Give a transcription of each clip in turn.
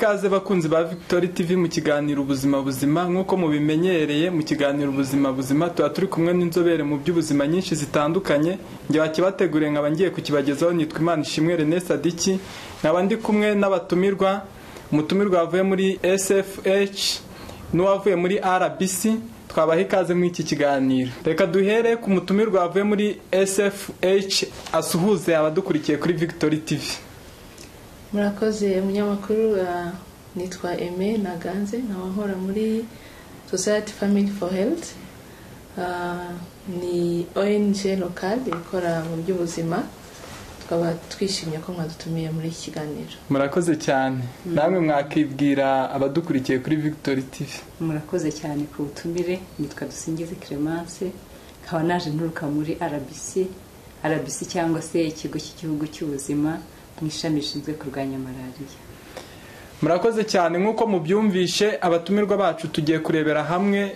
ikaze bakunzi ba Victory TV mu kiganiro ubuzima buzima. Nkuko mubimenyereye mu kiganiro ubuzima buzima tuba turi kumwe n'inzobere mu by'ubuzima nyinshi zitandukanye. Nge bakibateguriye nkaba ngiye kukibagezaho, nitwa Imanishimwe René Sadiki. Nkaba ndi kumwe n'abatumirwa, umutumirwa wavuye muri SFH n'uwavuye muri RBC. Twabaha ikaze mu iki kiganiro. Reka duhere ku mutumirwa wavuye muri SFH asuhuze abadukurikiye kuri Victory TV. Murakoze munyamakuru, nitwa Aime Naganze, nkora muri Society Family for Health. Ni ONG local ikora mu by'ubuzima. Twaba twishimye ko mwadutumiye muri iki kiganiro. Murakoze cyane. Namwe mwakibwira abadukurikiye kuri Victory TV. Murakoze cyane ku butumire. Nitwa Dusingize Clemence, nkaba naje nturuka muri RBC cyangwa se ikigo cy'igihugu cy'ubuzima mwishami rishinzwe kurwanya malaria. Murakoze cyane. Nkuko mubyumvishe, abatumirwa bacu tugiye kurebera hamwe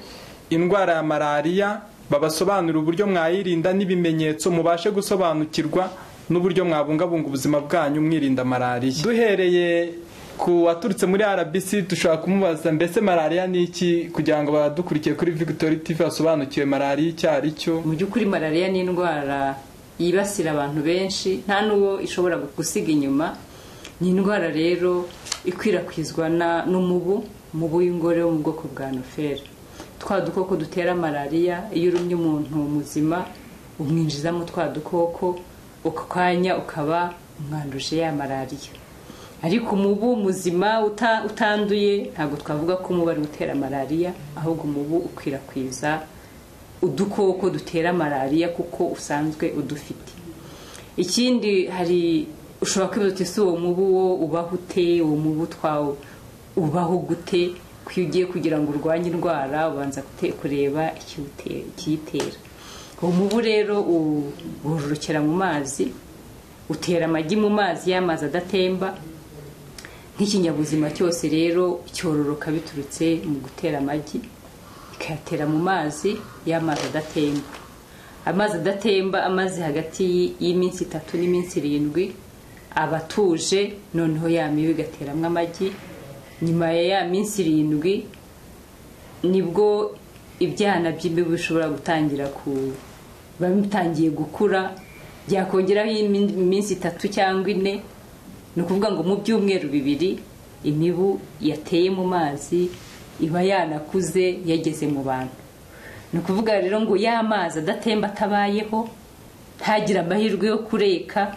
indwara ya malaria, babasobanurira uburyo mwayirinda n'ibimenyetso, mubashe gusobanukirwa n'uburyo mwabungabunga ubuzima bwanyu mwirinda malaria. Duhereye ku waturutse muri RBC, dushaka kumubaza mbese malaria ni iki, kugira ngo badukurikiye kuri Victory TV basobanukiwe malaria icyo ari cyo. Mu by'ukuri malaria ni indwara yibasira abantu benshi, nta n'uwo ishobora gusiga inyuma. Ni indwara rero ikwirakwizwa n'umubu w'ingore wo mu bwoko bwa Anopheles. Twa dukoko dutera malaria, iyo urumye umuntu muzima umwinjizamo twa dukoko, uko kanya ukaba umwanduje ya malaria. Ariko umubu muzima utanduye ntabwo twavuga ko umubu ari gutera malaria, ahubwo umubu ukwirakwiza udukoko dutera malaria kuko usanzwe udufite. Ikindi hari ushobora kwibaza uti uwo mubu wo ubaho ute, uwo mubu twawo ubaho gute? Ugiye kugira ngo urwanye indwara ubanza kureba ikiyitera. Uwo mubu rero wororokera mu mazi, utera amagi mu mazi, y'amazi adatemba. Nk'ikinyabuzima cyose rero cyororoka biturutse mu gutera amagi, ikayatera mu mazi y'amazi adatemba. Amazi adatemba amaze hagati y'iminsi 3 n'iminsi 7 abatuje, noneho ya mibu igateramwe amagi. Nyuma ya minsi 7 nibwo ibyana by'imibu bishobora gutangira bamutangiye gukura, byakongeraho iminsi 3 cyangwa 4. Ni ukuvuga ngo mu byumweru 2 imibu yateye mu mazi iba yanakuze yageze mu bantu. Ni ukuvuga rero ngo ya mazi adatemba atabayeho, ntagira amahirwe yo kureka,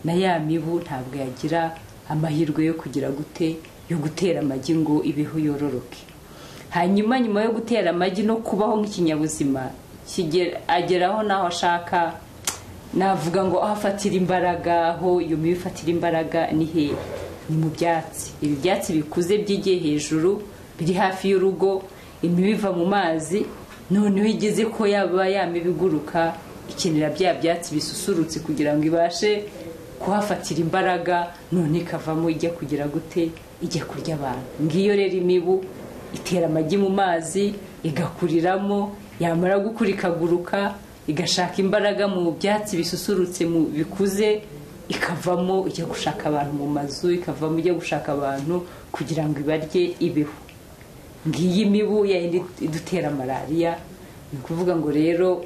na ya mibu ntabwo yagira amahirwe yo kugira gute, yo gutera amagi ngo ibeho yororoke. Hanyuma nyuma yo gutera amagi no kubaho nk'ikinyabuzima, ageraho naho ashaka, navuga ngo ahafatira imbaraga, aho iyo mibu ifatira imbaraga ni he? Ni mu byatsi. Ibi byatsi bikuze byigiye hejuru biri hafi y'urugo, imibu iva mu mazi, noneho igeze ko yaba yamibiguruka, ikenera bya byatsi bisusurutse kugira ngo ibashe kuhafatira imbaraga, none ikavamo ijya kugira gute, ijya kurya abantu. Ngiyo rero imibu itera amagi mu mazi, igakuriramo, yamara gukura ikaguruka, igashaka imbaraga mu byatsi bisusurutse bikuze, ikavamo ijya gushaka abantu mu mazu, ikavamo ijya gushaka abantu kugira ngo ibarye ibeho. Ngiyi imibu yindi idutera malaria. Ni ukuvuga ngo rero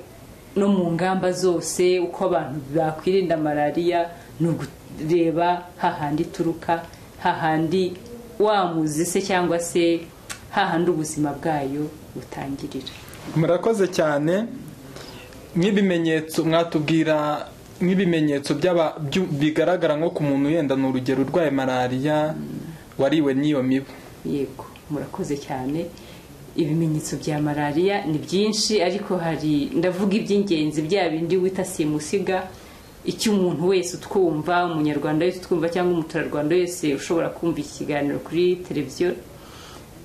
no mu ngamba zose uko abantu bakwirinda malaria, ni ugureba hahandi turuka, hahandi wamuzi se cyangwa se hahandi ubuzima bwayo butangirira. Murakoze cyane. Nk'ibimenyetso mwatubwira, nk'ibimenyetso bigaragara nko ku muntu yenda ni urugero urwaye malaria wariwe n'iyo mibu. Yego, murakoze cyane. Ibimenyetso bya malaria ni byinshi, ariko hari ndavuga iby'ingenzi bya bindi wita simusiga, icyo umuntu wese utwumva, umunyarwanda wese utwumva cyangwa umuturarwanda wese ushobora kumva ikiganiro kuri televiziyo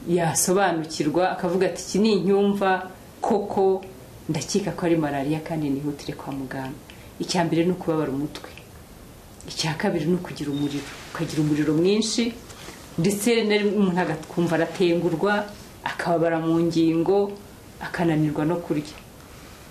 yasobanukirwa, akavuga ati iki ni inyumva koko ndakeka ko ari malaria kandi nihutire kwa muganga. Icya mbere ni ukubabara umutwe, icya kabiri ni ukugira umuriro, ukagira umuriro mwinshi, ndetse umuntu agakumva aratengurwa, akababara mu ngingo, akananirwa no kurya.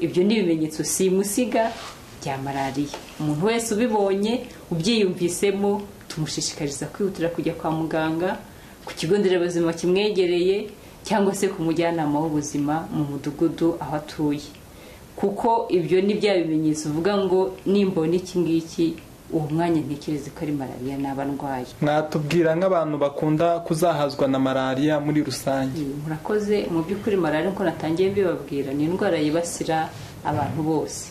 Ibyo ni ibimenyetso simusiga bya malaria. Umuntu wese ubibonye, ubyiyumvisemo, tumushishikariza kwihutira kujya kwa muganga ku kigo nderabuzima kimwegereye cyangwa se ku mujyanama w'ubuzima mu mudugudu aho atuye, kuko ibyo ni bya bimenyetso uvuga ngo nimbona iki ngiki uwo mwanya ntekereze ko ari malariya naba ndwaye. Mwatubwira nk'abantu bakunda kuzahazwa na malariya muri rusange? Murakoze. Mu by'ukuri malariya nko natangiye mbibabwira ni indwara yibasira abantu bose.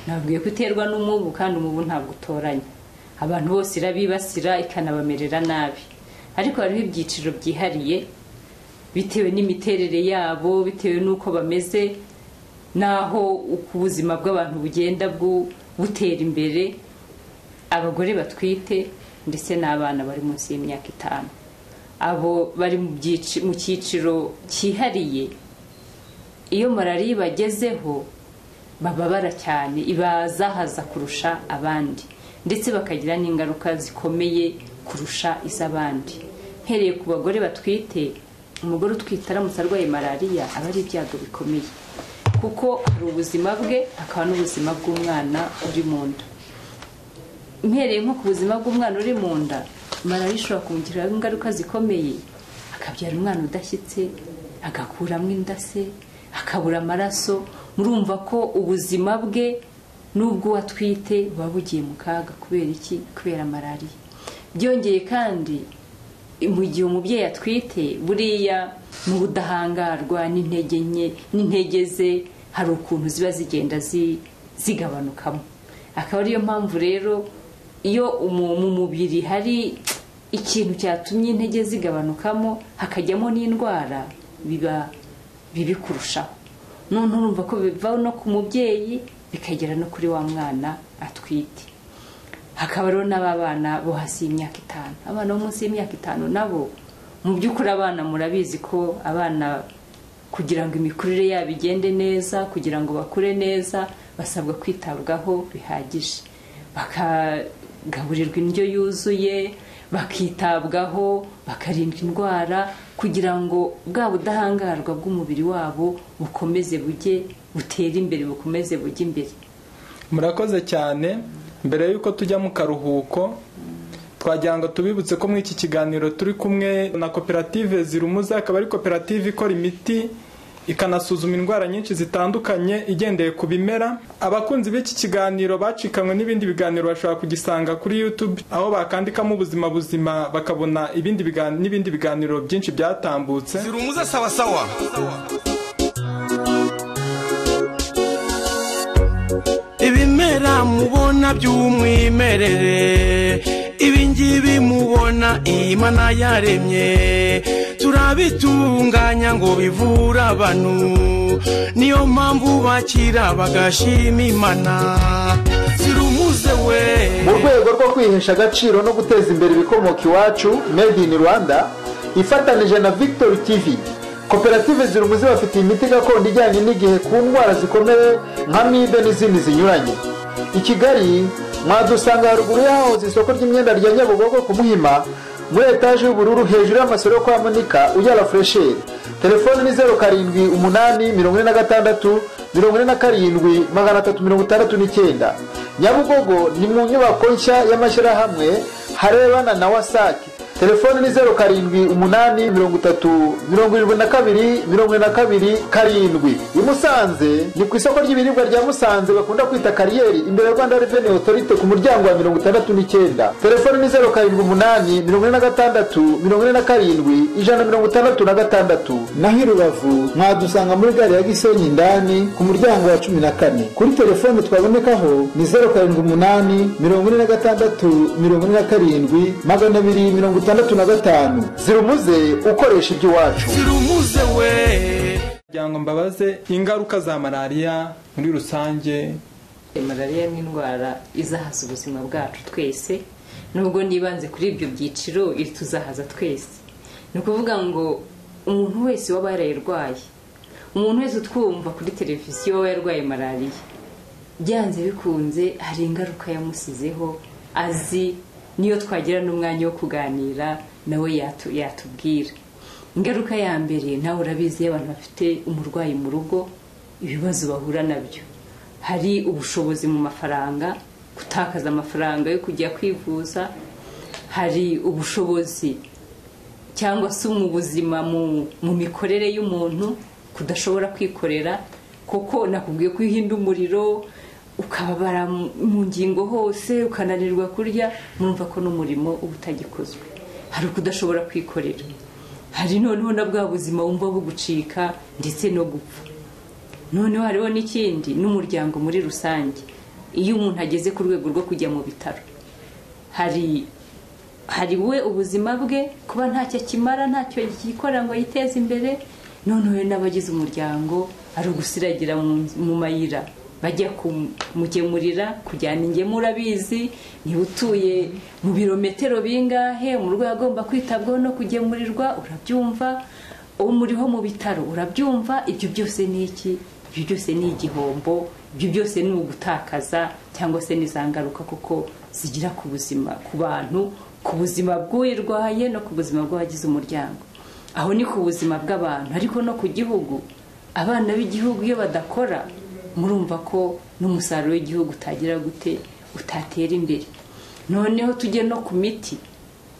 Nabwiye ko iterwa n'umubu, kandi umubu ntabwo utoranya, abantu bose irabibasira ikanabamerera nabi, ariko hariho ibyiciro byihariye bitewe n'imiterere yabo, bitewe n'uko bameze, naho ubuzima bw'abantu bugenda butera imbere. Abagore batwite ndetse n'abana bari munsi y'imyaka 5, abo bari mu cyiciro cyihariye. Iyo malariya ibagezeho bababara cyane, ibazahaza kurusha abandi, ndetse bakagira n'ingaruka zikomeye kurusha iz'abandi. Hereye ku bagore batwite, umugore utwite aramutse arwaye malariya aba ari ibyago bikomeye, kuko hari ubuzima bwe hakaba n'ubuzima bw'umwana uri mu nda. Mpereye nko ku buzima bw'umwana uri mu nda, malariya ishobora kumugiraho ingaruka zikomeye, akabyara umwana udashyitse, agakuramo inda se, akabura amaraso. Murumva ko ubuzima bwe n'ubwo watwite buba bugiye mu kaga. Kubera iki? Kubera malariya. Byongeye kandi mu gihe umubyeyi atwite, buriya mu budahangarwa n'intege nke n'intege ze hari ukuntu ziba zigenda zigabanukamo. Akaba ariyo mpamvu rero iyo mu mubiri hari ikintu cyatumye intege zigabanukamo, hakajyamo n'indwara, biba bibi kurushaho. None urumva ko biva no ku mubyeyi bikagera no kuri wa mwana atwite. Hakaba rero n'abana bo hasi y'imyaka 5. Abana bo munsi y'imyaka 5 nabo, mu by'ukuri abana murabizi ko abana kugira ngo imikurire yabo igende neza, kugira ngo bakure neza, basabwa kwitabwaho bihagije, bakagaburirwa indyo yuzuye, bakitabwaho, bakarindwa indwara, kugira ngo bwa budahangarwa bw'umubiri wabo bukomeze butere imbere, bukomeze bujye imbere. Murakoze cyane. Mbere yuko tujya mu karuhuko, twagira ngo tubibutse ko muri iki kiganiro turi kumwe na koperative Zirumuze. Akaba ari koperative ikora imiti ikanasuzuma indwara nyinshi zitandukanye igendeye ku bimera. Abakunzi b'iki kiganiro bacikanywe n'ibindi biganiro bashobora kugisanga kuri YouTube, aho bakandikamo ubuzima buzima bakabona n'ibindi biganiro byinshi byatambutse. Zirumuze sawa sawa. Ibimera mubona by'umwimerere, ibingibi mubona Imana yaremye, turabitunganya ngo bivura abantu, niyo mpamvu bakira bagashima Imana. Zirumuze we. Mu rwego rwo kwihesha agaciro no guteza imbere ibikomoka iwacu Made in Rwanda, ifatanije na Victory TV, koperative Zirumuze bafite imiti gakondo ijyanye n'igihe ku ndwara zikomeye nka mibe n'izindi zinyuranye. I Kigali mwadusanga haruguru y'ahahoze isoko ry'imyenda rya Nyabugogo ku Muhima, muri etaje y'ubururu hejuru y'amasoro kwa Monika ujya Fresheri. Telefone ni 0784467369. Nyabugogo ni mu nyubako nshya y'amashyirahamwe harebana na Wasake. Telefone ni 0783772277. I Musanze ni ku isoko ry'ibiribwa rya Musanze bakunda kwita Kariyeri, imbere ya Rwanda Revenue Authority ku muryango wa 69. Telefone ni 0788467166. Naho i Rubavu mwadusanga muri gare ya Gisenyi indani ku muryango wa 14. Kuri telefone twabonekaho ni 0786467265. Zirumuze ukoresha iby'iwacu. Zirumuze we. Kugira ngo mbabaze ingaruka za malariya muri rusange. Malariya ni indwara izahaza ubuzima bwacu twese, nubwo nibanze kuri ibyo byiciro iri tuzahaza twese. Ni ukuvuga ngo umuntu wese waba yarayirwaye, umuntu wese utwumva kuri televiziyo waba yarwaye malariya, byanze bikunze hari ingaruka yamusizeho azi, niyo twagira n'umwanya wo kuganira nawe yatubwira. Ingaruka ya mbere nawe urabizi, abantu bafite umurwayi mu rugo, ibibazo bahura nabyo. Hari ubushobozi mu mafaranga, gutakaza amafaranga yo kujya kwivuza, hari ubushobozi cyangwa se mu buzima mu mikorere y'umuntu kudashobora kwikorera, kuko nakubwiye ko uhinda umuriro ukababara mu ngingo hose ukananirwa kurya, murumva ko n'umurimo uba utagikozwe. Hari ukudashobora kwikorera, hari noneho na bwa buzima wumva bugucika ndetse no gupfa. Noneho hariho n'ikindi, n'umuryango muri rusange. Iyo umuntu ageze ku rwego rwo kujya mu bitaro, hari we ubuzima bwe kuba ntacyo kimara, ntacyo yikora ngo yiteze imbere, noneho n'abagize umuryango ari ugusiragira mu mayira bajya kumugemurira, kujyana ingemura bizi, niba utuye mu birometero bingahe, umurwayi agomba kwitabwaho no kugemurirwa, urabyumva, uwo muriho mu bitaro urabyumva. Ibyo byose ni iki? Ibyo byose ni igihombo, ibyo byose ni ugutakaza cyangwa se n'izangaruka kuko zigira ku buzima, ku bantu, ku buzima bw'uyirwaye no ku buzima bw'abagize umuryango. Aho ni ku buzima bw'abantu, ariko no ku gihugu. Abana b'igihugu iyo badakora, murumva ko n'umusaruro w'igihugu utagira gute, utatera imbere. Noneho tujye no ku miti.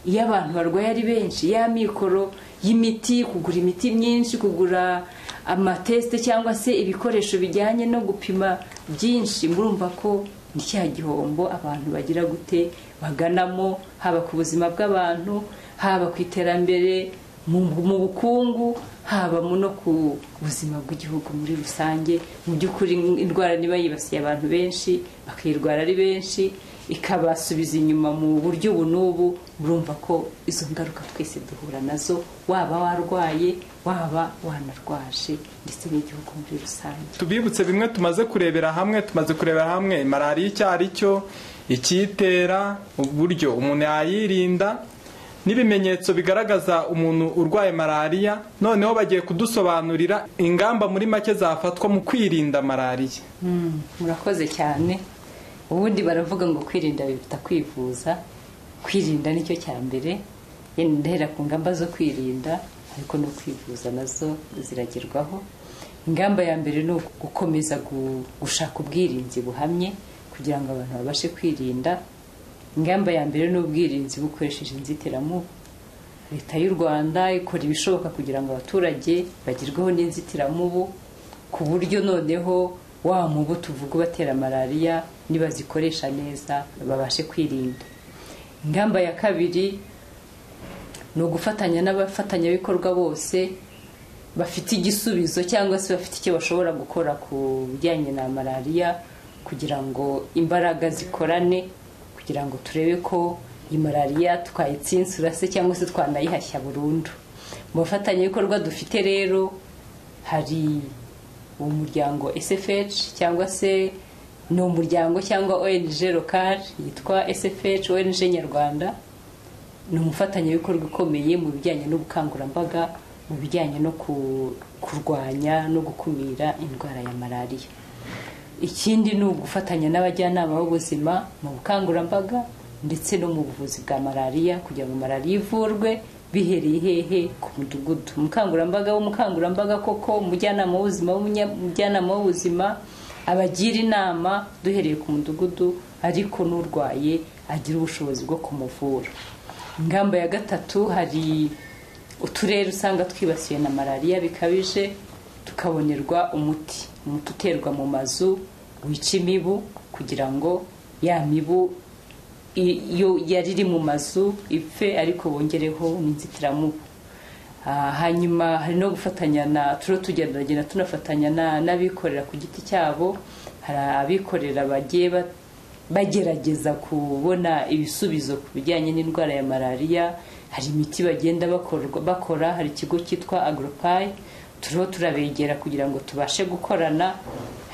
Iyo abantu barwaye ari benshi, ya mikoro y'imiti, kugura imiti myinshi, kugura amateste cyangwa se ibikoresho bijyanye no gupima byinshi, murumva ko ni cya gihombo abantu bagira gute baganamo, haba ku buzima bw'abantu, haba ku iterambere mu bukungu, haba no ku buzima bw'igihugu muri rusange. Mu by'ukuri indwara niba yibasiye abantu benshi, bakayirwara ari benshi, ikabasubiza inyuma mu buryo ubu n'ubu, murumva ko izo ngaruka twese duhura nazo, waba warwaye, waba wanarwaje, ndetse n'igihugu muri rusange. Tubibutse bimwe tumaze kurebera hamwe malariya icyo ari cyo, icyitera, uburyo umuntu yayirinda, n'ibimenyetso bigaragaza umuntu urwaye malariya. Noneho bagiye kudusobanurira ingamba muri make zafatwa mu kwirinda malariya. Murakoze cyane. Ubundi baravuga ngo kwirinda biruta kwivuza. Kwirinda nicyo cya mbere, ndahera ku ngamba zo kwirinda, ariko no kwivuza nazo ziragerwaho. Ingamba ya mbere ni gukomeza gushaka ubwirinzi buhamye kugira ngo abantu babashe kwirinda. Ingamba ya mbere ni ubwirinzi bukoresheje inzitiramubu. Leta y'u Rwanda ikora ibishoboka kugira ngo abaturage bagirweho n'inzitiramubu, ku buryo noneho wa mubu tuvuga ubatera malariya nibazikoresha neza babashe kwirinda. Ingamba ya kabiri ni ugufatanya n'abafatanyabikorwa bose bafite igisubizo cyangwa se bafite icyo bashobora gukora ku bijyanye na malariya, kugira ngo imbaraga zikorane, kugira ngo turebe ko iyi malariya twayitsinsura se cyangwa se twanayihashya burundu. Mu bafatanyabikorwa dufite rero hari umuryango SFH cyangwa se ni umuryango cyangwa ONG local yitwa SFH ONG Nyarwanda. Ni umufatanyabikorwa ukomeye mu bijyanye n'ubukangurambaga, mu bijyanye no kurwanya no gukumira indwara ya malariya. Ikindi ni ugufatanya n'abajyanama b'ubuzima mu bukangurambaga ndetse no mu buvuzi bwa malariya, kugira ngo malariya ivurwe bihereye hehe? Ku mudugudu. Umukangurambaga koko umujyanama w'ubuzima abagira inama duhereye ku mudugudu, ariko n'urwaye agira ubushobozi bwo kumuvura. Ingamba ya gatatu, hari uturere usanga twibasiwe na malariya bikabije, tukabonerwa umuti uterwa mu mazu wica imibu, kugira ngo ya mibu iyo yari iri mu mazu ipfe, ariko bongereho n'inzitiramubu. Hanyuma hari no gufatanya tugenda tunafatanya n'abikorera ku giti cyabo. Hari abikorera bagiye bagerageza kubona ibisubizo ku bijyanye n'indwara ya malariya. Hari imiti bagenda bakora, hari ikigo cyitwa Agropay, turiho turabegera kugira ngo tubashe gukorana.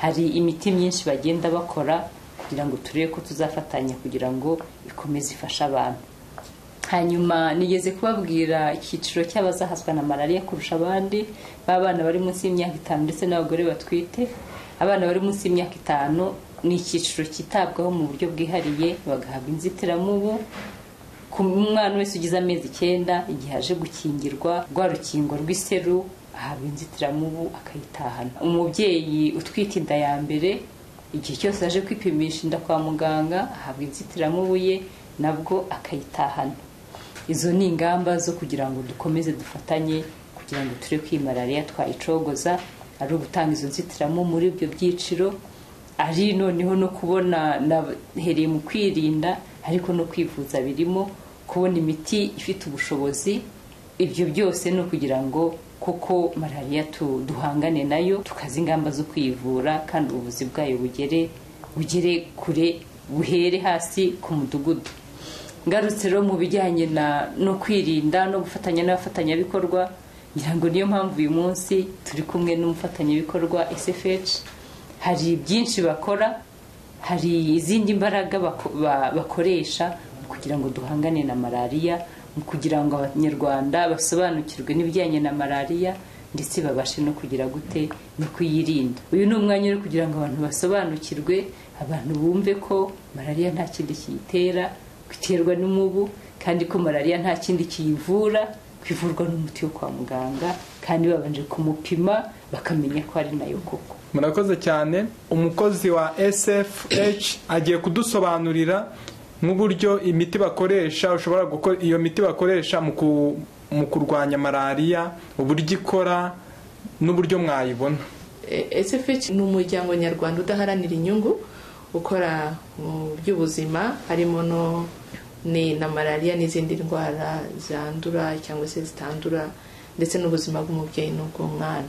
Hari imiti myinshi bagenda bakora kugira ngo turebe ko tuzafatanya kugira ngo ikomeze ifashe abantu. Hanyuma nigeze kubabwira icyiciro cy'abazahazwa na malariya kurusha abandi, b'abana bari munsi y'imyaka 5 ndetse n'abagore batwite. Abana bari munsi y'imyaka 5 ni icyiciro cyitabwaho mu buryo bwihariye, bagahabwa inzitiramubu. Ku mwana wese ugize amezi 9 igihe aje gukingirwa rwa rukingo rw'iseru, ahabwa inzitiramubu akayitahana. Umubyeyi utwite inda ya mbere igihe cyose aje kwipimisha inda kwa muganga, ahabwa inzitiramubu ye nabwo akayitahana. izo ni ingamba zo kugira ngo dukomeze dufatanye kugira ngo turebe ko iyi malariya twayicogoza, ari ugutanga izo nzitiramubu muri ibyo byiciro, ari noneho no kubona nahereye mu kwirinda ariko no kwivuza birimo, kubona imiti ifite ubushobozi. Ibyo byose no kugira ngo koko malariya duhangane nayo, tukaza ingamba zo kwivura kandi ubuvuzi bwayo bugere kure, buhere hasi ku mudugudu. Ngarutse rero mu bijyanye no kwirinda no gufatanya n'abafatanyabikorwa, ngira ngo niyo mpamvu uyu munsi turi kumwe n'umufatanyabikorwa SFH. Hari byinshi bakora, hari izindi mbaraga bakoresha kugira ngo duhangane na malariya, kugira ngo abanyarwanda basobanukirwe n'ibijyanye na malariya ndetse babashe no kugira gute no kuyirinda. Uyu ni umwanya uri kugira ngo abantu basobanukirwe, abantu bumve ko malariya nta kindi kiyitera, iterwa n'umubu, kandi ko malariya nta kindi kiyivura, kwivurwa n'umuti wo kwa muganga kandi babanje kumupima bakamenya ko ari nayo koko. Murakoze cyane. Umukozi wa SFH agiye kudusobanurira nk'uburyo imiti bakoresha, ushobora gukora iyo miti bakoresha mu kurwanya malariya, uburyo ikora n'uburyo mwayibona. SFH ni umuryango nyarwanda udaharanira inyungu ukora mu by'ubuzima, harimo na malariya n'izindi ndwara zandura cyangwa se zitandura, ndetse n'ubuzima bw'umubyeyi n'ubw'umwana.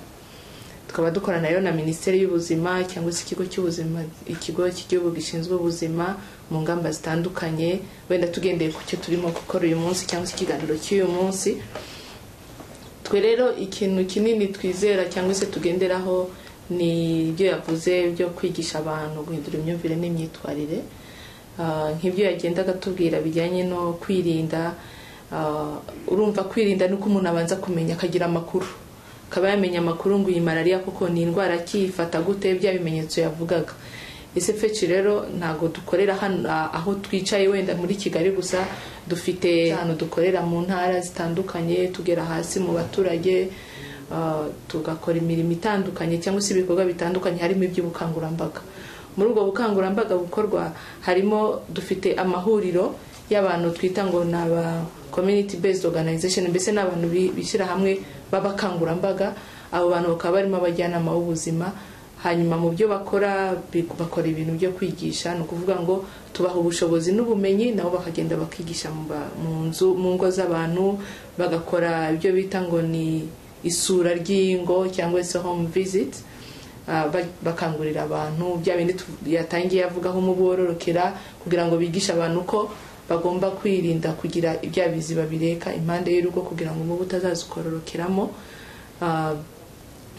Tukaba dukorana nayo na Minisiteri y'Ubuzima cyangwa se ikigo cy'ubuzima, ikigo cy'igihugu gishinzwe ubuzima mu ngamba zitandukanye. Wenda tugendeye ku cyo turimo gukora uyu munsi cyangwa se ikiganiro cy'uyu munsi, twe rero ikintu kinini twizera cyangwa se tugenderaho ni ibyo yavuze byo kwigisha abantu guhindura imyumvire n'imyitwarire. Nk'ibyo yagendaga tubwira bijyanye no kwirinda. Urumva kwirinda nuko umuntu abanza kumenya, akagira amakuru, akaba yamenya amakuru ngo iyi malariya kuko ni indwara kiyifata gute, bya bimenyetso yavugaga. SFH rero ntago dukorera hano aho twicaye wenda muri Kigali gusa, dufite hano dukorera mu ntara zitandukanye, tugera hasi mu baturage, tugakora imirimo itandukanye cyangwa se ibikorwa bitandukanye, harimo iby'ubukangurambaga. Muri ubwo bukangurambaga bukorwa harimo, dufite amahuriro y'abantu twita ngo ni aba community based organization, mbese n'abantu bishyira hamwe b'abakangurambaga. Abo bantu bakaba barimo abajyanama b'ubuzima. Hanyuma mu byo bakora ibintu byo kwigisha, ni ukuvuga ngo tubaha ubushobozi n'ubumenyi, nabo bakagenda bakigisha mu ngo z'abantu, bagakora ibyo bita ngo ni isura ry'ingo cyangwa se home visit, bakangurira abantu bya bindi yatangiye avugaho mu bororokera, kugira ngo bigishe abantu ko bagomba kwirinda kugira ibya biziba bireka impande y'urugo kugira ngo umubu utazazikororokeramo,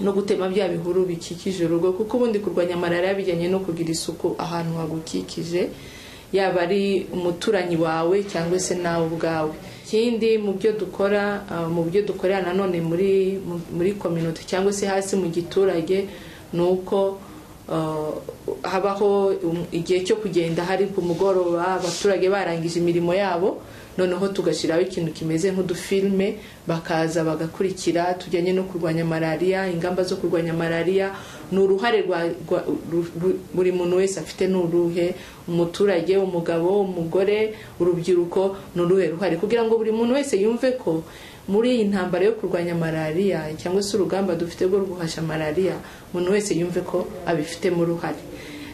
no gutema bya bihuru bikikije urugo, kuko ubundi kurwanya malariya bijyanye no kugira isuku ahantu hagukikije, yaba ari umuturanyi wawe cyangwa se nawe ubwawe. Ikindi mu byo dukorera nanone muri community cyangwa se hasi mu giturage, nuko habaho igihe cyo kugenda hari ku mugoroba abaturage barangije imirimo yabo, noneho tugashyiraho ikintu kimeze nk'udufilme, bakaza bagakurikira tujyanye no kurwanya malariya, ingamba zo kurwanya malariya. Ni uruhare buri muntu wese afite, n'uruhe umuturage, umugabo, umugore, urubyiruko, n'uruhe ruhare, kugira ngo buri muntu wese yumve ko muri iyi ntambara yo kurwanya malariya cyangwa se urugamba dufite rwo guhasha malariya, umuntu wese yumve ko abifitemo uruhare.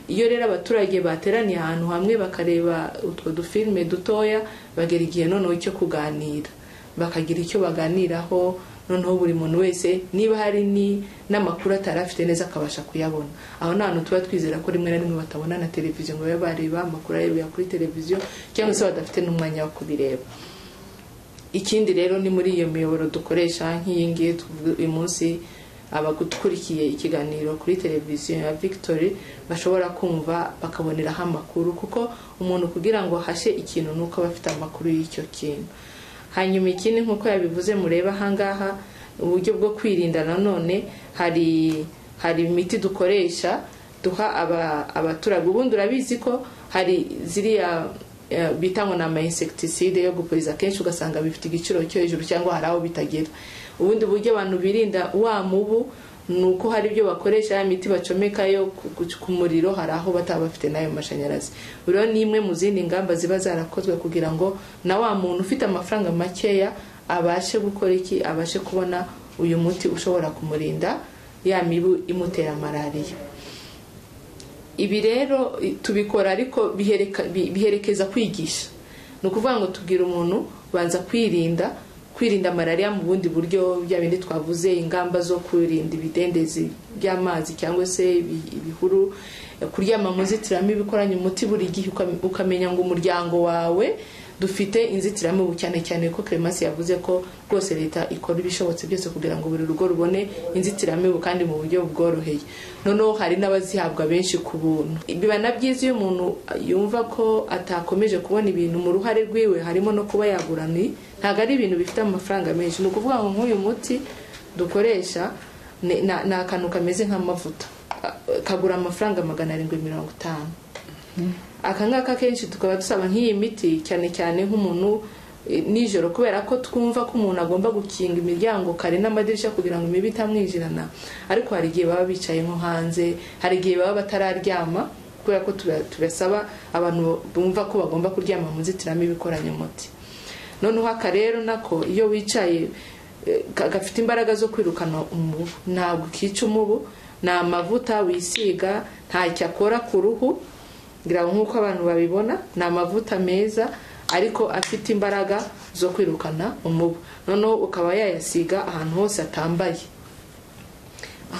Iyo rero abaturage bateraniye ahantu hamwe bakareba utwo dufilme dutoya, bagera igihe noneho cyo kuganira, bakagira icyo baganiraho, noneho buri muntu wese niba hari n'amakuru atari afite neza akabasha kuyabona. Aho nta hantu tuba twizera ko rimwe na rimwe batabona na televiziyo ngo babe bareba amakuru arebera kuri televiziyo, cyangwa se badafite n'umwanya wo kubireba. Ikindi rero ni muri iyo miyoboro dukoresha nk'iyi ngiyi uyu munsi, abagukurikiye ikiganiro kuri televiziyo ya Victory bashobora kumva bakaboneraho amakuru, kuko umuntu kugira ngo ahashe ikintu nuko aba afite amakuru y'icyo kintu. Hanyuma ikindi nk'uko yabivuze mureba ahangaha, uburyo bwo kwirinda nanone hari imiti dukoresha duha abaturage. Ubundi urabizi ko hari ziriya bita ngo na insecticide yo gupuriza, kenshi ugasanga bifite igiciro cyo hejuru cyangwa hari aho bitagera. Ubundi buryo abantu birinda wa mubu nuko hari ibyo bakoresha ya miti bacomekayo ku muriro, hari aho bataba bafite nayo mashanyarazi. Rero ni imwe mu zindi ngamba ziba zarakozwe kugira ngo na wa muntu ufite amafaranga makeya abashe gukora iki, abashe kubona uyu muti ushobora kumurinda ya mibu imutera malariya. Ibi rero tubikora ariko biherekeza kwigisha. Ni ukuvuga ngo tubwira umuntu banza kwirinda malariya mu bundi buryo, bya bindi twavuze, ingamba zo kwirinda ibidendezi by'amazi cyangwa se ibihuru, kuryama mu nzitiramibu ikoranye umuti buri gihe, ukamenya ngo umuryango wawe dufite inzitiramibu, cyane cyane ko Clemence yavuze ko rwose leta ikora ibishobotse byose kugira ngo buri rugo rubone inzitiramibu kandi mu buryo bworoheye. Noneho hari n'abazihabwa benshi ku buntu. Biba na byiza iyo umuntu yumva ko atakomeje kubona ibintu mu ruhare rwiwe, harimo no kuba yagura, ntabwo ari ibintu bifite amafaranga menshi. Ni ukuvuga ngo nk'uyu muti dukoresha ni akantu kameze nk'amavuta, kagura amafaranga 750. Aka ngaka kenshi tukaba dusaba nk'iyi miti cyane cyane nk'umuntu nijoro, kubera ko twumva ko umuntu agomba gukinga imiryango kare n'amadirishya kugira ngo imibu itamwinjirana. Ariko hari igihe baba bicaye nko hanze, hari igihe baba batararyama, kubera ko tubasaba abantu bumva ko bagomba kuryama mu nzitiramibu ikoranye umuti. Noneho aka rero nako iyo wicaye gafite imbaraga zo kwirukana umubu, ntabwo kica umubu, ni amavuta wisiga, ntacyo akora ku ruhu, ngira nk'uko abantu babibona, ni amavuta meza ariko afite imbaraga zo kwirukana umubu. Noneho ukaba yayasiga ahantu hose atambaye,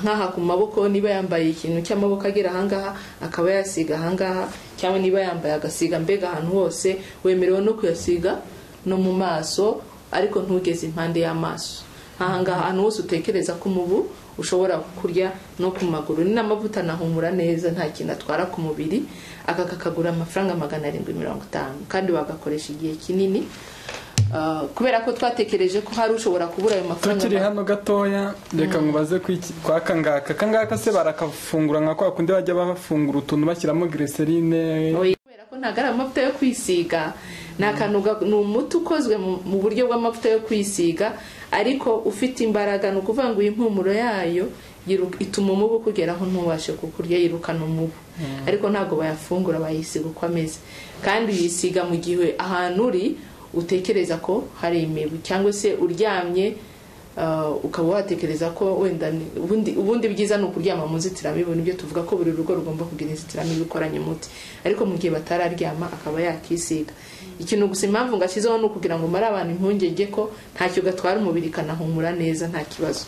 nk'aha ku maboko, niba yambaye ikintu cy'amaboko agera ahangaha akaba yasiga ahangaha, cyangwa niba yambaye agasiga, mbega ahantu hose wemerewe no kuyasiga no mu maso, ariko ntugeze impande y'amaso. Ahangaha ahantu hose utekereza ko umubu ushobora kurya, no ku maguru. Ni n'amavuta nahumura neza, nta kintu atwara ku mubiri. Aka kakagura amafaranga 750 kandi wagakoresha igihe kinini, kubera ko twatekereje ko hari ushobora kubura ayo mafaranga. Tukiri hano gatoya, reka nkubaze kwa kangaka se barakafungura nka kwa kundi bajya bafungura utuntu bashyiramo glycerine? Kubera ko ntago ari amavuta yo kwisiga, ni akantu, ni umuti ukozwe mu buryo bw'amavuta yo kwisiga ariko ufite imbaraga. Ni ukuvuga ngo iyi mpumuro yayo ituma umubu kugeraho ntubashe kukurya, yirukana umubu. Ariko ntabwo bayafungura, bayisiga uko ameze. Kandi uyisiga mu gihe ahantu uri utekereza ko hari imibu, cyangwa se uryamye ukaba watekereza ko wenda ubundi byiza ni ukuryama mu nzitiramibu. Nibyo tuvuga ko buri rugo rugomba kugira inzitiramibu ikoranye umuti, ariko mu gihe batararyama akaba yakisiga. Ikintu gusa impamvu ngashyizeho ni ukugira ngo mare abantu impungenge ko ntacyo gatwara umubiri, kanahumura neza nta kibazo.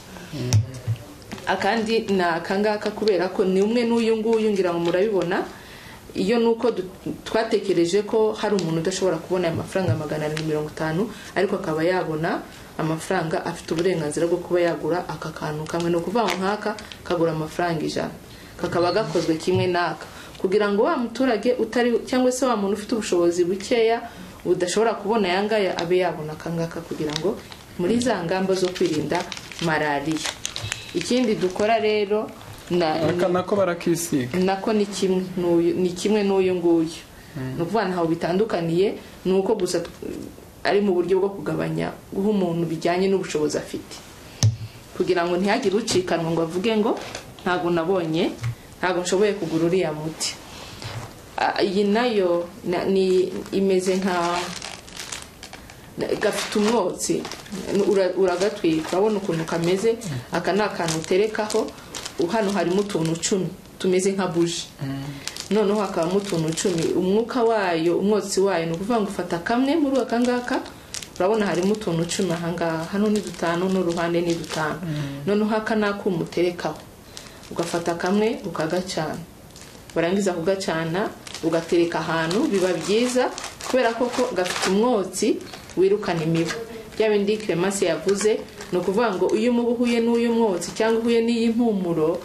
Akandi ni akangaka, kubera ko ni umwe n'uyu nguyu, ngira ngo murabibona. Iyo nuko twatekereje ko hari umuntu udashobora kubona aya mafaranga 750 ariko akaba yabona amafaranga, afite uburenganzira bwo kuba yagura aka kantu kamwe. No kuvuga ngo nkaka kagura amafaranga 100, kakaba gakozwe kimwe naka, kugira ngo wa muturage utari, cyangwa se wa muntu ufite ubushobozi bukeya udashobora kubona yangaya, abe yabona kangaka, kugira ngo muri za ngamba zo kwirinda malariya. Ikindi dukora rero nako barakisiga, nako ni kimwe n'uyu nguyu. Ni ukuvuga ntaho bitandukaniye, ni uko gusa ari mu buryo bwo kugabanya guha umuntu bijyanye n'ubushobozi afite, kugira ngo ntihagire ucikanwa ngo avuge ngo ntabwo nabonye, ntabwo nshoboye kugura uriya muti. Iyi nayo imeze nka gafite umwotsi, uragatwika, urabona ukuntu kameze. Aka ni akantu uterekaho, hano harimo utuntu 10 tumeze nka buji, noneho hakabamo utuntu 10. Umwuka wayo, umwotsi wayo, ni ukuvuga ngo ufata kamwe muri aka ngaka, urabona harimo utuntu 10 ahangaha, hano ni 5 n'uruhande ni 5. Noneho aka nako umuterekaho, ugafata kamwe ukagacana, barangiza kugacana ugatereka ahantu. Biba byiza kubera ko gafite umwotsi wirukana imibu. Bya bindi Clemence yavuze, ni ukuvuga ngo uyu umubu uhuye n'uyu mwotsi cyangwa uhuye n'iyi mpumuro,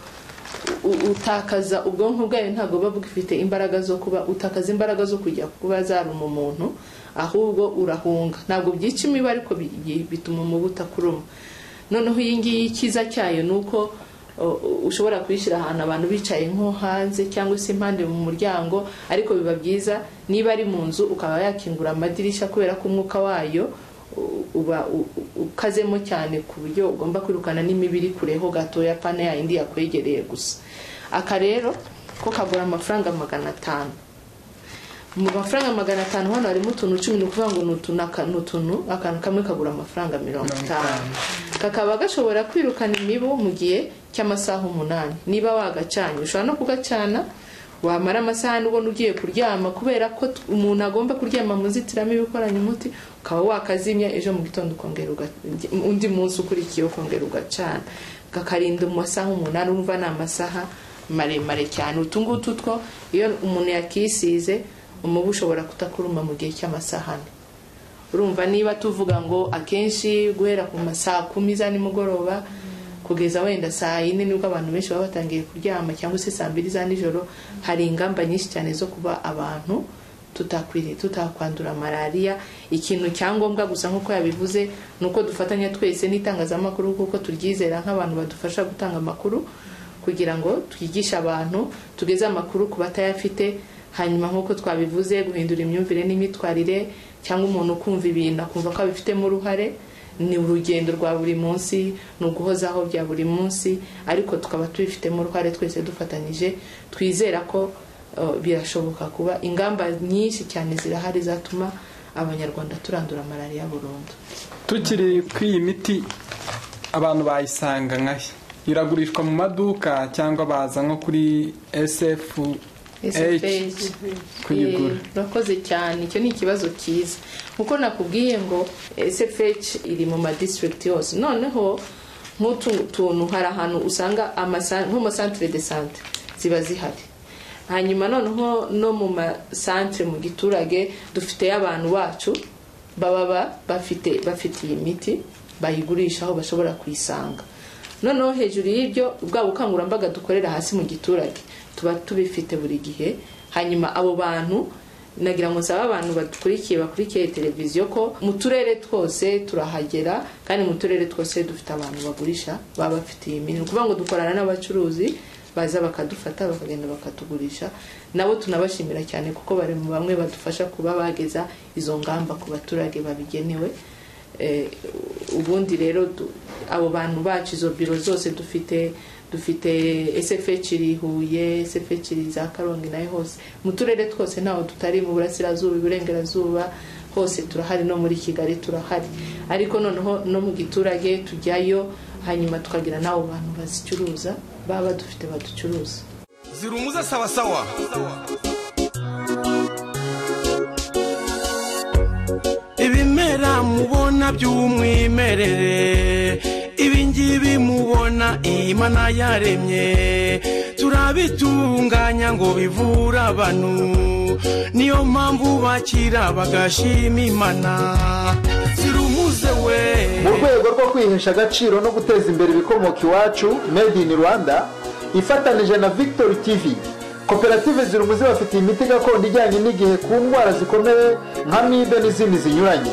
utakaza ubwonko bwayo, ntabwo buba bufite imbaraga zo kuba, utakaza imbaraga zo kujya kuba zaruma umuntu, ahubwo urahunga. Ntabwo byica imibu ariko bituma umubu utakuruma. Noneho iyi ngiyi ikiza cyayo ni uko ushobora kuyishyira ahantu abantu bicaye nko hanze cyangwa se impande mu muryango, ariko biba byiza niba ari mu nzu ukaba yakingura amadirishya, kubera ko umwuka wayo uba ukazemo cyane ku buryo ugomba kwirukana n'imibiri kureho gatoya pane ya indi yakwegereye gusa. Aka rero ko kagura amafaranga 500. Mu mafaranga 500 hano harimo utuntu 10 ni ukuvuga ngo n'utuntu akantu kamwe kagura amafaranga 50. Kakaba gashobora kwirukana imibu mu gihe cy'amasaha 8. Niba wagacanye ushobora no kugacana wamara amasaha n'ubwo ugiye kuryama, kubera ko umuntu agomba kuryama mu nzitiramibu ikoranye umuti, ukaba wakazimya ejo mu gitondo ukongera undi munsi ukurikiye ukongera ugacana. Kakarinda mu masaha 8, umva ni amasaha maremare cyane. Utungutu two iyo umuntu yakisize umubu ushobora kutakuruma mu gihe cy'amasaha 4. Urumva niba tuvuga ngo akenshi guhera ku masaha 10 za nimugoroba kugeza wenda saa 4 nibwo abantu benshi baba batangiye kuryama, cyangwa se saa 2 za nijoro, hari ingamba nyinshi cyane zo kuba abantu tutakwandura malaria. Ikintu cyangombwa gusa nkuko yabivuze nuko dufatanya twese n'itangazamakuru, kuko turyizera nk'abantu badufasha gutanga amakuru, kugira ngo twigishe abantu, tugeze amakuru ku batayafite. Hanyuma nkuko twabivuze, guhindura imyumvire n'imitwarire, cyangwa umuntu kumva ibintu akumva ko abifitemo uruhare. Ni urugendo rwa buri munsi, ni uguhozaho bya buri munsi, ariko tukaba tubifitemo uruhare twese dufatanyije. Twizera ko birashoboka kuba ingamba nyinshi cyane zirahari zatuma abanyarwanda turandura malaria burundu. Tukiri kw'iyi miti abantu bayisanga nkahe? Iragurishwa mu maduka cyangwa baza nko kuri SFH kuyigura? Urakoze cyane, icyo ni ikibazo cyiza. Nkuko nakubwiye ngo SFH iri mu ma district yose, noneho nk'utuntu hari ahantu usanga nko mu centre de santé ziba zihari. Hanyuma noneho no mu ma centre mu giturage dufite abantu bacu baba bafite iyi miti bayigurisha aho bashobora kuyisanga. Noneho hejuru y'ibyo bwa bukangurambaga dukorera hasi mu giturage tuba tubifite buri gihe. Hanyuma abo bantu nagira ngo nsaba abantu bakurikiye televiziyo ko mu turere twose turahagera, kandi mu turere twose dufite abantu bagurisha baba bafite iyi miti. Kuvuga ngo dukorana n'abacuruzi baza bakadufata bakagenda bakatugurisha. Nabo tunabashimira cyane kuko bari mu bamwe badufasha kuba bageza izo ngamba ku baturage babigenewe. Ubundi rero abo bantu bacu izo biro zose dufite SFH iri Huye, SFH iri za Karongi nayo hose. Mu turere twose ntaho tutari, mu burasirazuba, iburengerazuba hose turahari, no muri Kigali turahari. Ariko noneho no mu giturage tujyayo, hanyuma tukagira n'abo bantu bazicuruza baba dufite baducuruza. Zirumuza sawa sawa. Ibimera mubona by'umwimerere, ibingibi mubona Imana yaremye, turabitunganya ngo bivura abantu, niyo mpamvu bakira bagashima Imana. Zirumuze we. Mu rwego rwo kwihesha agaciro no guteza imbere ibikomoka iwacu Made in Rwanda, ifatanije na Victory TV, koperative Zirumuze bafitiye imiti gakondo ijyanye n'igihe ku ndwara zikomeye nka mibe n'izindi zinyuranye.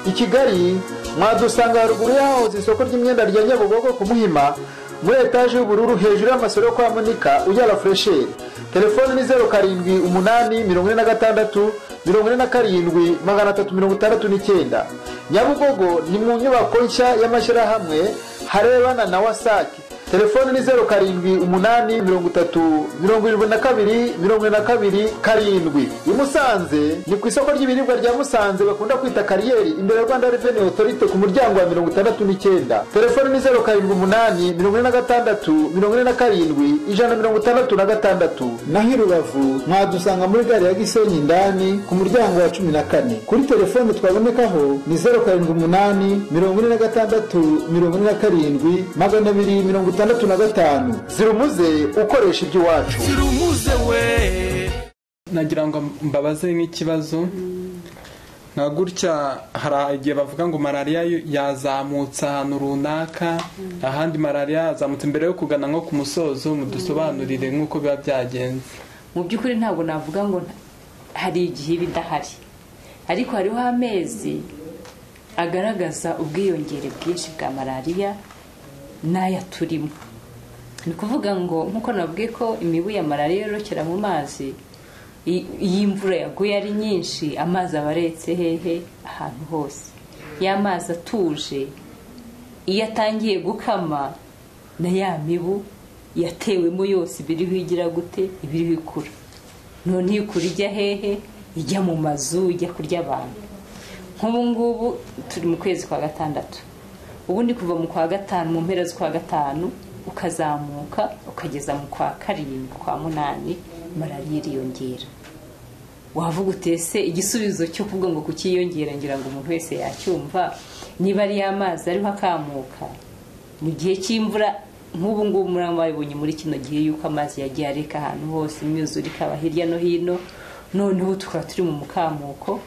I Kigali mwadusanga haruguru y'ahoze isoko ry'imyenda rya Nyabugogo ku Muhima, muri etaje y'ubururu hejuru y'amasoro yo kwa Monika ujya Fresher. Telefone ni 0786467369. Nyabugogo ni mu nyubako nshya y'amashyirahamwe harebana na Wasake. Telefone ni 0788372247. I Musanze ni ku isoko ry'ibiribwa rya Musanze bakunda kwita Kariyeri, imbere ya Rwanda Revenue Authority ku muryango wa 69. Telefone ni 0788467166. Naho i Rubavu mwadusanga muri gare ya Gisenyi indani ku muryango wa 14. Kuri telefone twabonekaho ni 0788467265. Zirumuze ukoresha iby'iwacu. Zirumuze we. Nagira ngo mbabaze nk'ikibazo nka gutya, hari igihe bavuga ngo malaria yazamutse ahantu runaka, ahandi malaria yazamutse. Mbere yo kugana nko ku musozo mudusobanurire nk'uko biba byagenze. Mu by'ukuri ntabwo navuga ngo hari igihe bidahari, ariko hariho amezi agaragaza ubwiyongere bwinshi bwa malaria n'aya turimo. Ni kuvuga ngo nkuko nabwiye ko imibu ya malaria yorokera mu mazi, iyi imvura yaguye ari nyinshi, amazi abaretse hehe ahantu hose. y'amazi atuje iyo atangiye gukama na ya mibu yatewemo yose ibiriho igira gute ibiriho ikura none ikura ijya hehe ijya mu mazu ijya kurya abantu nk'ubu ngubu turi mu kwezi kwa gatandatu ubundi kuva mu kwa gatanu mu mpera z'ukwa gatanu ukazamuka ukageza mu kwa karindwi kwa munani malariya iriyongera wavuga utese igisubizo cyo kuvuga ngo kukiyongera ngira ngo umuntu wese yacyumva niba ari amazi ariho akamuka mu gihe cy'imvura nk'ubu ngubu murabibonye muri kino gihe yuko amazi yagiye areka ahantu hose imyuzure ikaba hirya no hino noneho tukaba turi mu mukamuko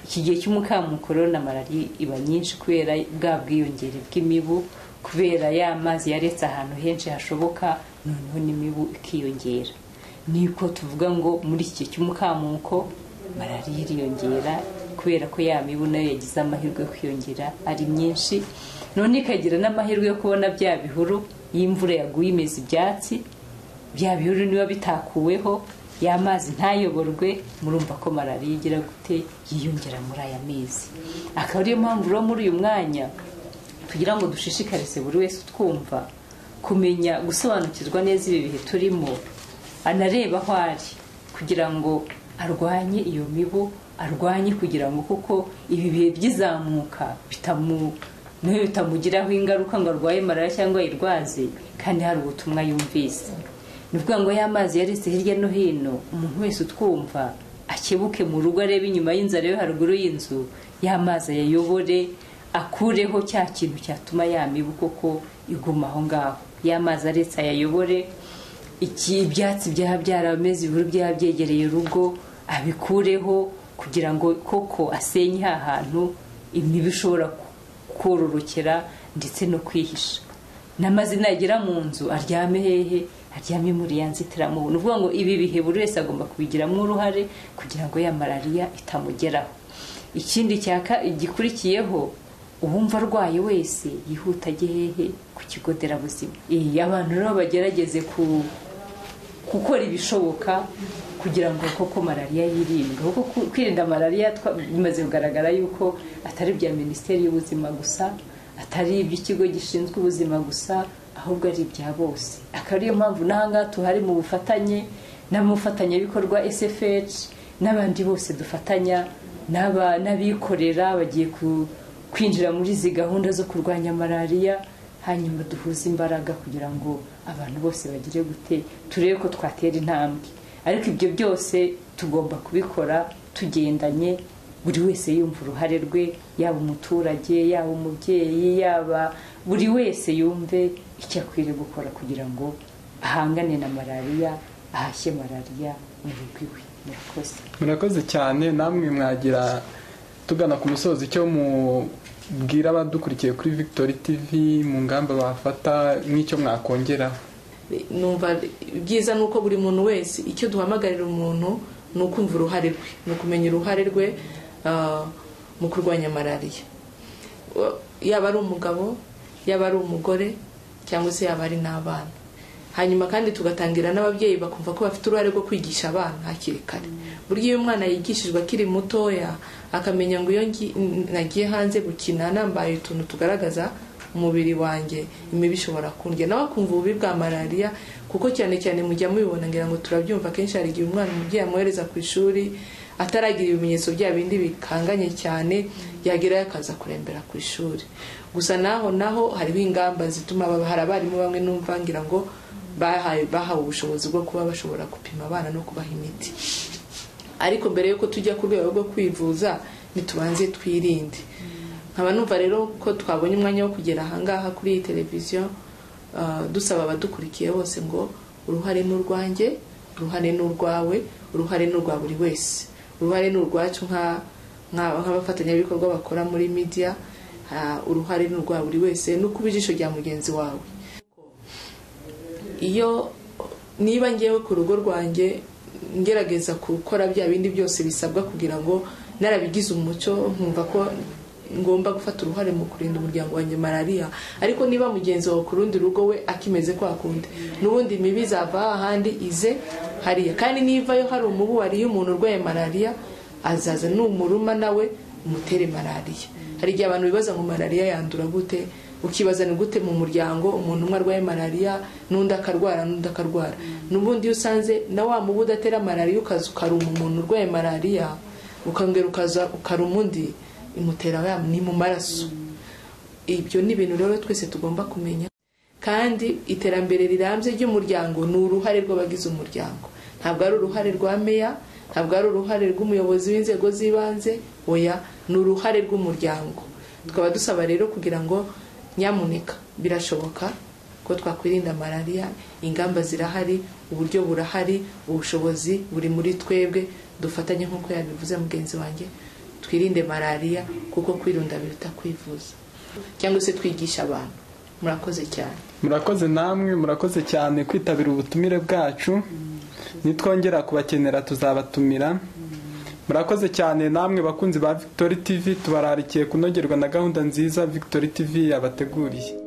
iki gihe cy'umukamuko rero na malariya iba nyinshi kubera bwa bwiyongere bw'imibu kubera ya mazi yaretse ahantu henshi hashoboka noneho n'imibu ikiyongera niko tuvuga ngo muri iki gihe cy'umukamuko malariya iriyongera kubera ko ya mibu nayo yagize amahirwe yo kwiyongera ari myinshi none ikagira n'amahirwe yo kubona bya bihuru y'imvura yaguye imeze ibyatsi bya bihuru niba bitakuweho ya mazi ntayoborwe murumva ko malariya igira gute yiyongera muri aya mezi akaba ariyo mpamvu rero muri uyu mwanya kugira ngo dushishikarize buri wese utwumva kumenya gusobanukirwa neza ibi bihe turimo anareba aho ari kugira ngo arwanye iyo mibu arwanye kugira ngo kuko ibi bihe by'izamuka bitamugiraho ingaruka ngo arwaye malariya cyangwa ayirwaze kandi hari ubutumwa yumvise ni ukuvuga ngo ya mazi yaretse hirya no hino umuntu wese utwumva akebuke mu rugo arebe inyuma y'inzu arebe haruguru y'inzu ya mazi ayayobore akureho cya kintu cyatuma ya mibu koko iguma aho ngaho ya mazi aretse ayayobore ibyatsi byaba byarameze ibihuru byaba byegereye urugo abikureho kugira ngo koko asenye ha hantu imibu ishobora kororokera ndetse no kwihisha n'amazina yagira mu nzu aryame hehe aryame muri ya nzitiramubu ni ukuvuga ngo ibi bihe buri wese agomba kubigiramo uruhare kugira ngo ya malariya itamugeraho ikindi gikurikiyeho uwumva arwaye wese yihuta ajye hehe ku kigo nderabuzima abantu rero bagerageze gukora ibishoboka kugira ngo koko malariya yirindwe kuko kwirinda malariya bimaze kugaragara yuko atari bya minisiteri y'ubuzima gusa atari iby'ikigo gishinzwe ubuzima gusa ahubwo ari ibya bose akaba ariyo mpamvu n'ahangaha tuhari mu bufatanye n'abafatanyabikorwa SFH n'abandi bose dufatanya n'abikorera bagiye kwinjira muri izi gahunda zo kurwanya malariya hanyuma duhuze imbaraga kugira ngo abantu bose bagire gute turebe ko twatera intambwe ariko ibyo byose tugomba kubikora tugendanye buri wese yumva uruhare rwe yaba umuturage yaba umubyeyi yaba buri wese yumve icyo akwiriye gukora kugira ngo ahangane na malariya ahashye malariya mu rugo iwe murakoze cyane namwe mwagira tugana ku musozi icyo mubwira abadukurikiye kuri Victory TV mu ngamba bafata nk'icyo mwakongeraho numva byiza nuko buri muntu wese icyo duhamagarira umuntu ni ukumva uruhare rwe ni ukumenya uruhare rwe mu kurwanya malariya yaba ari umugabo yaba ari umugore cyangwa se yaba ari n'abana hanyuma kandi tugatangira n'ababyeyi bakumva ko bafite uruhare rwo kwigisha abana hakiri kare buryo iyo umwana yigishijwe akiri mutoya akamenya ngo iyo nagiye hanze gukina nambaye utuntu tugaragaza umubiri wanjye imibi ishobora kundya nawe akumva ububi bwa malariya kuko cyane cyane mujya mubibona ngira ngo turabyumva kenshi hari igihe umwana umubyeyi amwohereza ku ishuri ataragira ibimenyetso bya bindi bikanganye cyane yagerayo akaza kurembera ku ishuri gusa naho hariho ingamba zituma hari abarimu bamwe numva ngira ngo bahawe ubushobozi bwo kuba bashobora gupima abana no kubaha imiti ariko mbere yuko tujya ku rwego rwo kwivuza nitubanze twirinde nkaba numva rero ko twabonye umwanya wo kugera ahangaha kuri iyi televiziyo dusaba abadukurikiye bose ngo uruhare ni urwanjye uruhare ni urwawe uruhare ni urwa buri wese uruhare ni urwacu nk'abafatanyabikorwa bakora muri media uruhare ni urwa buri wese no kuba ijisho rya mugenzi wawe iyo niba ngewe ku rugo rwanjye ngerageza gukora bya bindi byose bisabwa kugira ngo narabigize umuco nkumva ko ngomba gufata uruhare mu kurinda umuryango wanjye malariya ariko niba mugenzi wawe ku rundi rugo we akimeze kwa kundi n'ubundi mibi zava ahandi ize hariya kandi niba yo hari umubu wariye umuntu urwaye malariya azaza n'umuruma nawe umutere malariya. Hari igihe abantu bibaza ngo malariya yandura gute, ukibaza ni gute mu muryango umuntu umwe arwaye malariya n'undi akarwara n'ubundi iyo usanze na wa mubu udatera malariya ukaza ukaruma umuntu urwaye malariya ukongera ukaza ukaruma undi, imutera ni mu maraso. Ibyo ni ibintu rero twese tugomba kumenya, kandi iterambere rirambye ry'umuryango ni uruhare rw'abagize umuryango, ntabwo ari uruhare rwa meya, ntabwo ari uruhare rw'umuyobozi w'inzego z'ibanze, oya ni uruhare rw'umuryango. Tukaba dusaba rero kugira ngo nyamuneka birashoboka ko twakwirinda malariya, ingamba zirahari, uburyo burahari, ubushobozi buri muri twebwe, dufatanye nk'uko yabivuze mugenzi wanjye, twirinde malariya kuko kwirunda biruta kwivuza, cyangwa se twigisha abantu. Murakoze cyane. Murakoze namwe, murakoze cyane kwitabira ubutumire bwacu, nitwongera kubakenera tuzabatumira. Murakoze cyane namwe bakunzi ba Victory TV, tubararikiye kunogerwa na gahunda nziza Victory TV yabateguriye.